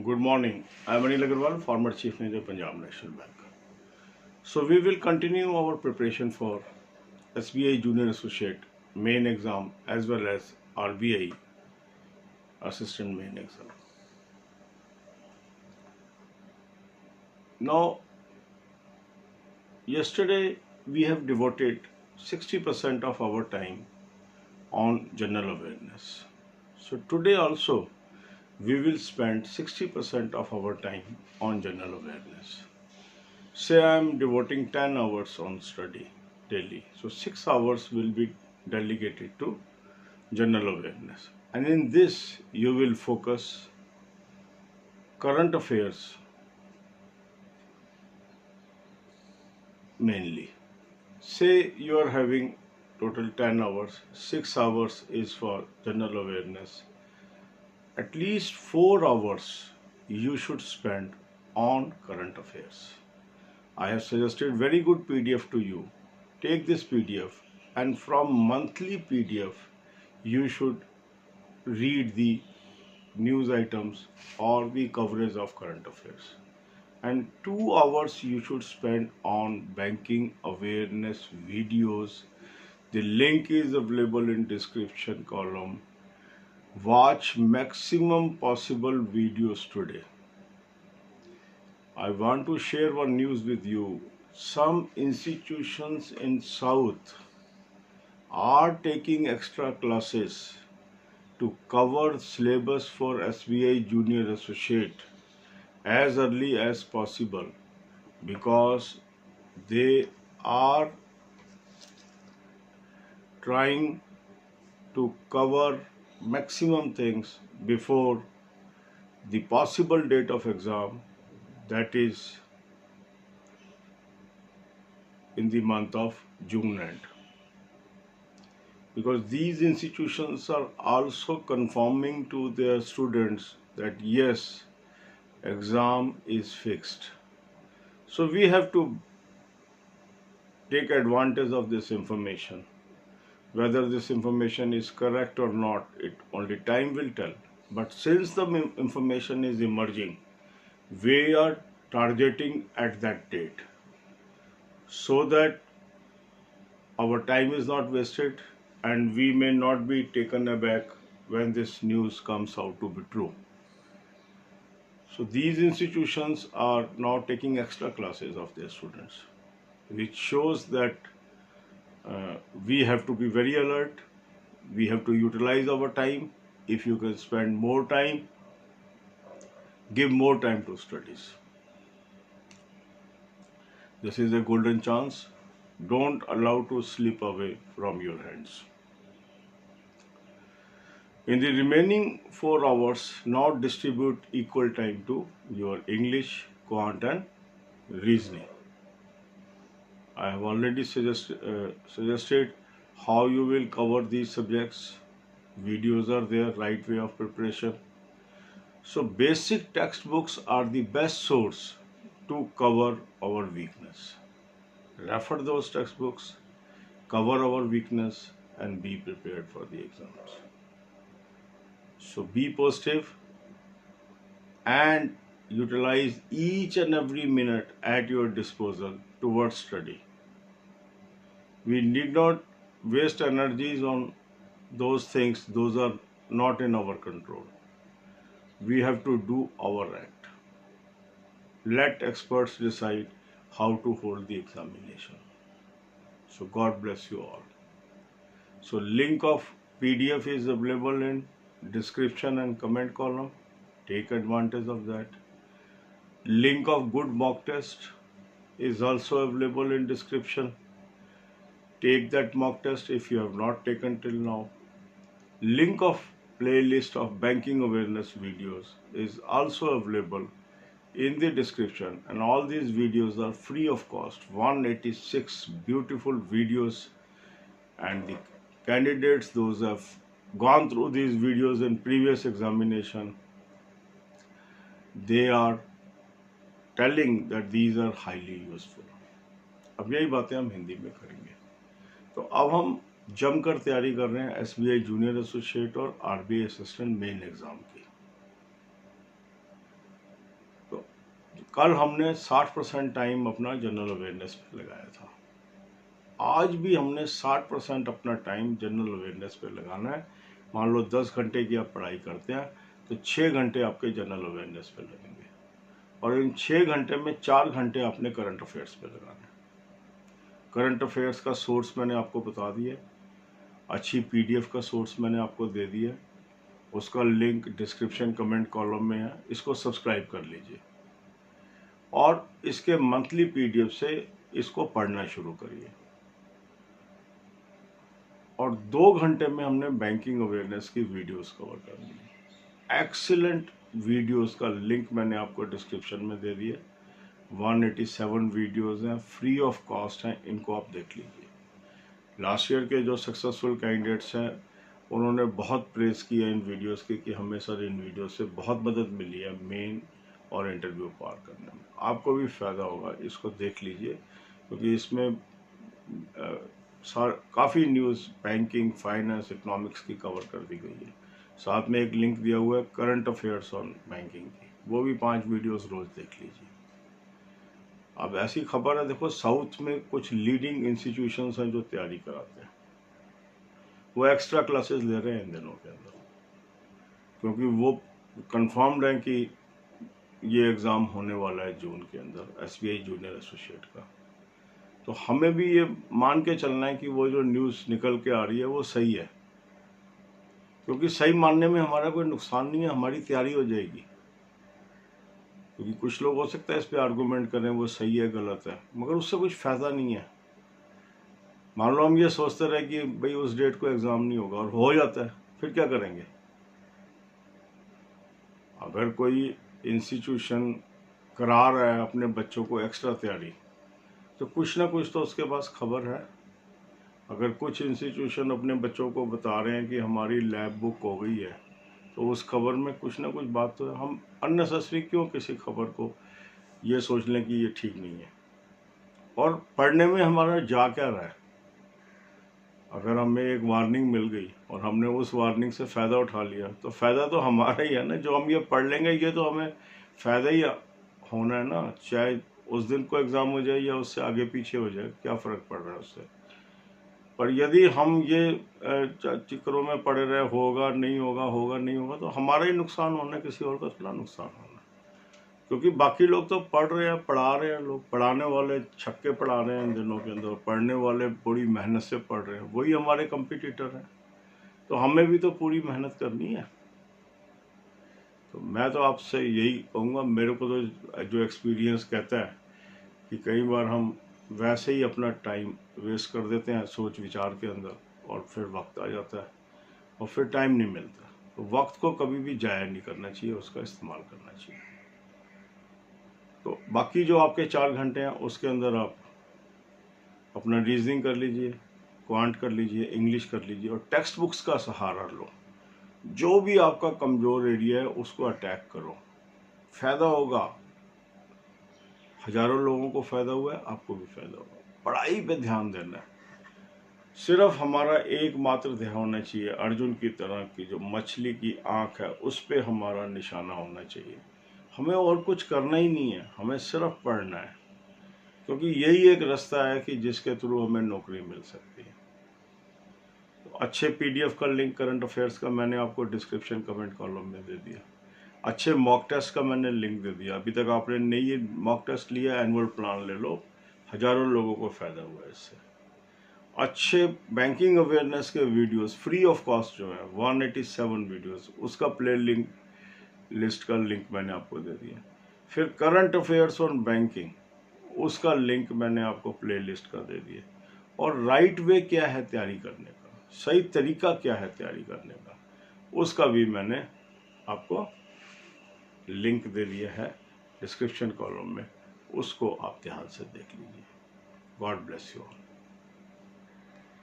Good morning. I am Anil Agarwal, former Chief Manager, Punjab National Bank. So we will continue our preparation for SBI Junior Associate main exam as well as RBI Assistant main exam. Now, yesterday we have devoted 60% of our time on general awareness. So today also we will spend 60% of our time on general awareness. Say I am devoting 10 hours on study daily. So 6 hours will be delegated to general awareness. And in this you will focus current affairs mainly. Say you are having total 10 hours, 6 hours is for general awareness. At least 4 hours you should spend on current affairs. I have suggested very good PDF to you. Take this PDF and from monthly PDF you should read the news items or the coverage of current affairs. And 2 hours you should spend on banking awareness videos. The link is available in description column. Watch maximum possible videos today. I want to share one news with you. Some institutions in South are taking extra classes to cover syllabus for SBI Junior Associate as early as possible because they are trying to cover maximum things before the possible date of exam, that is in the month of June end. Because these institutions are also confirming to their students that yes, exam is fixed. So we have to take advantage of this information. Whether this information is correct or not, it only time will tell. But since the information is emerging, we are targeting at that date so that our time is not wasted and we may not be taken aback when this news comes out to be true. So these institutions are now taking extra classes of their students, which shows that we have to be very alert. We have to utilize our time. If you can spend more time, give more time to studies. This is a golden chance. Don't allow to slip away from your hands. In the remaining 4 hours, now distribute equal time to your English, Quant and reasoning. I have already suggested how you will cover these subjects. Videos are there, right way of preparation. So basic textbooks are the best source to cover our weakness. Refer those textbooks, cover our weakness and be prepared for the exams. So be positive and utilize each and every minute at your disposal towards study. We need not waste energies on those things, those are not in our control. We have to do our act. Let experts decide how to hold the examination. So God bless you all. So link of PDF is available in description and comment column. Take advantage of that. Link of good mock test is also available in description. Take that mock test if you have not taken till now. Link of playlist of banking awareness videos is also available in the description, and all these videos are free of cost. 186 beautiful videos, and the candidates, those who have gone through these videos in previous examination, they are telling that these are highly useful. अब यही बातें हम हिंदी में करेंगे. तो अब हम जमकर तैयारी कर रहे हैं SBI जूनियर एसोसिएट और RBI असिस्टेंट मेन एग्जाम की. कल हमने 60% टाइम अपना जनरल अवेयरनेस पे लगाया था, आज भी हमने 60% अपना टाइम जनरल अवेयरनेस पे लगाना है। मान लो 10 घंटे की आप पढ़ाई करते हैं तो 6 घंटे आपके जनरल अवेयरनेस पे लगेंगे, और इन 6 घंटे में 4 घंटे आपने करंट अफेयर्स पे लगाना है। करंट अफेयर्स का सोर्स मैंने आपको बता दिया, अच्छी PDF का सोर्स मैंने आपको दे दिया, उसका लिंक डिस्क्रिप्शन कमेंट कॉलम में है, इसको सब्सक्राइब कर लीजिए और इसके मंथली PDF से इसको पढ़ना शुरू करिए। और 2 घंटे में हमने बैंकिंग अवेयरनेस की वीडियोस कवर कर ली। एक्सीलेंट वीडियोस का लिंक मैंने आपको डिस्क्रिप्शन में दे दिया। 187 वीडियोस हैं, फ्री ऑफ कॉस्ट हैं, इनको आप देख लीजिए। लास्ट ईयर के जो सक्सेसफुल कैंडिडेट्स हैं उन्होंने बहुत प्रेस किया इन वीडियोस की कि हमें सर इन वीडियोस से बहुत मदद मिली है मेन और इंटरव्यू पार करने में। आपको भी फ़ायदा होगा, इसको देख लीजिए, क्योंकि इसमें काफ़ी न्यूज़ बैंकिंग, फाइनेंस, इकोनॉमिक्स की कवर कर दी गई है। साथ में एक लिंक दिया हुआ है करंट अफेयर्स ऑन बैंकिंग की, वो भी 5 वीडियोस रोज़ देख लीजिए। अब ऐसी खबर है, देखो साउथ में कुछ लीडिंग इंस्टीट्यूशंस हैं जो तैयारी कराते हैं, वो एक्स्ट्रा क्लासेस ले रहे हैं इन दिनों के अंदर, क्योंकि वो कंफर्म्ड है कि ये एग्ज़ाम होने वाला है जून के अंदर, SBI जूनियर एसोसिएट का। तो हमें भी ये मान के चलना है कि वो जो न्यूज़ निकल के आ रही है वो सही है, क्योंकि सही मानने में हमारा कोई नुकसान नहीं है, हमारी तैयारी हो जाएगी। क्योंकि कुछ लोग हो सकता है इस पे आर्गूमेंट करें वो सही है गलत है, मगर उससे कुछ फ़ायदा नहीं है। मान लो हम ये सोचते रहे कि भाई उस डेट को एग्ज़ाम नहीं होगा और हो जाता है, फिर क्या करेंगे? अगर कोई इंस्टीट्यूशन करा रहा है अपने बच्चों को एक्स्ट्रा तैयारी, तो कुछ ना कुछ तो उसके पास खबर है। अगर कुछ इंस्टीट्यूशन अपने बच्चों को बता रहे हैं कि हमारी लैब बुक हो गई है, तो उस खबर में कुछ ना कुछ बात तो है। हम अननेसेसरी क्यों किसी खबर को ये सोच लें कि ये ठीक नहीं है? और पढ़ने में हमारा जा क्या रहा है? अगर हमें एक वार्निंग मिल गई और हमने उस वार्निंग से फ़ायदा उठा लिया, तो फ़ायदा तो हमारा ही है ना। जो हम ये पढ़ लेंगे ये तो हमें फ़ायदा ही होना है ना, चाहे उस दिन को एग्ज़ाम हो जाए या उससे आगे पीछे हो जाए, क्या फ़र्क पड़ रहा है उससे। पर यदि हम ये चक्करों में पड़े रहे, होगा नहीं होगा, होगा नहीं होगा, तो हमारा ही नुकसान होना है, किसी और का थोड़ा नुकसान होना है। क्योंकि बाकी लोग तो पढ़ रहे हैं, पढ़ा रहे हैं, लोग पढ़ाने वाले छक्के पढ़ा रहे हैं इन दिनों के अंदर, पढ़ने वाले बड़ी मेहनत से पढ़ रहे हैं, वही हमारे कंपटीटर हैं। तो हमें भी तो पूरी मेहनत करनी है। तो मैं तो आपसे यही कहूँगा, मेरे को तो जो एक्सपीरियंस कहता है कि कई बार हम वैसे ही अपना टाइम वेस्ट कर देते हैं सोच विचार के अंदर, और फिर वक्त आ जाता है और फिर टाइम नहीं मिलता। तो वक्त को कभी भी ज़ाया नहीं करना चाहिए, उसका इस्तेमाल करना चाहिए। तो बाकी जो आपके 4 घंटे हैं उसके अंदर आप अपना रीजनिंग कर लीजिए, क्वांट कर लीजिए, इंग्लिश कर लीजिए, और टेक्स्ट बुक्स का सहारा लो। जो भी आपका कमज़ोर एरिया है उसको अटैक करो, फ़ायदा होगा। हज़ारों लोगों को फ़ायदा हुआ है, आपको भी फ़ायदा होगा। पढ़ाई पे ध्यान देना है, सिर्फ हमारा एकमात्र ध्यान होना चाहिए, अर्जुन की तरह की जो मछली की आँख है उस पर हमारा निशाना होना चाहिए। हमें और कुछ करना ही नहीं है, हमें सिर्फ पढ़ना है, क्योंकि यही एक रास्ता है कि जिसके थ्रू हमें नौकरी मिल सकती है। तो अच्छे PDF का लिंक करंट अफेयर्स का मैंने आपको डिस्क्रिप्शन कमेंट कॉलम में दे दिया। अच्छे मॉक टेस्ट का मैंने लिंक दे दिया। अभी तक आपने नहीं मॉक टेस्ट लिया, एनुअल प्लान ले लो, हज़ारों लोगों को फ़ायदा हुआ है इससे। अच्छे बैंकिंग अवेयरनेस के वीडियोस फ्री ऑफ कॉस्ट जो है 187 वीडियोस, उसका प्ले लिंक लिस्ट का लिंक मैंने आपको दे दिया। फिर करंट अफेयर्स ऑन बैंकिंग, उसका लिंक मैंने आपको प्ले लिस्ट का दे दिया। और राइट वे क्या है तैयारी करने का, सही तरीका क्या है तैयारी करने का, उसका भी मैंने आपको लिंक दे दिया है डिस्क्रिप्शन कॉलम में, उसको आप ध्यान से देख लीजिए। God bless you all.